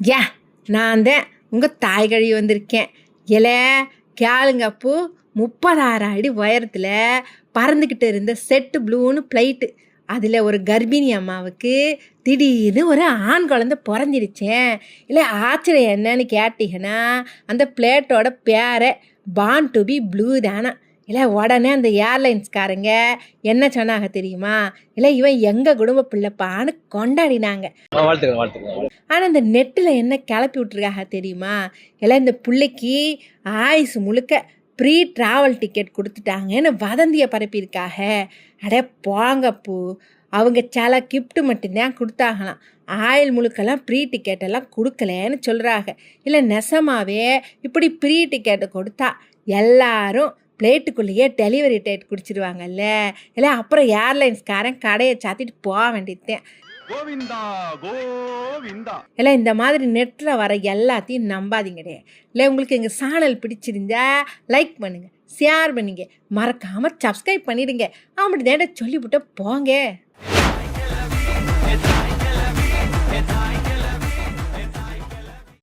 யா நான் தான் உங்கள் தாய் கழுவி வந்திருக்கேன். இல கேளுங்க அப்போ 36 அடி உயரத்தில் பறந்துக்கிட்டு இருந்த செட்டு ப்ளூன்னு ஃப்ளைட்டு, அதில் ஒரு கர்ப்பிணி அம்மாவுக்கு திடீர்னு ஒரு ஆண் குழந்தை பிறந்திருச்சேன். இல்லை ஆச்சரியம் என்னன்னு கேட்டிங்கன்னா, அந்த பிளேட்டோட பேரை பான் டு பி ப்ளூ தானா. இல்லை உடனே அந்த ஏர்லைன்ஸ்காரங்க என்ன சொன்னாங்க தெரியுமா? இல்லை இவன் எங்கள் குடும்ப பிள்ளைப்பான்னு கொண்டாடினாங்க. ஆனால் இந்த நெட்டில் என்ன கிளப்பி விட்ருக்காங்க தெரியுமா? இல்லை இந்த பிள்ளைக்கு ஆயுசு முழுக்க ப்ரீ ட்ராவல் டிக்கெட் கொடுத்துட்டாங்கன்னு வதந்தியை பரப்பியிருக்காக. அடே போங்கப்பூ, அவங்க சில கிஃப்ட்டு மட்டும்தான் கொடுத்தாங்களாம், ஆயில் முழுக்கெல்லாம் ப்ரீ டிக்கெட்டெல்லாம் கொடுக்கலன்னு சொல்கிறாங்க. இல்லை நெசமாவே இப்படி ப்ரீ டிக்கெட்டை கொடுத்தா எல்லாரும் பிளேட்டுக்குள்ளேயே டெலிவரி டேட் குடிச்சிடுவாங்கல்ல. இல்லை அப்புறம் ஏர்லைன்ஸ்காரன் கடையை சாத்திட்டு போக வேண்டியதுதான். இல்லை இந்த மாதிரி நெட்டில் வர எல்லாத்தையும் நம்பாதீங்கடே. இல்லை உங்களுக்கு எங்கள் சேனல் பிடிச்சிருந்தா லைக் பண்ணுங்கள், ஷேர் பண்ணுங்க, மறக்காமல் சப்ஸ்கிரைப் பண்ணிடுங்க. அப்படி தேட சொல்லிவிட்டு போங்க.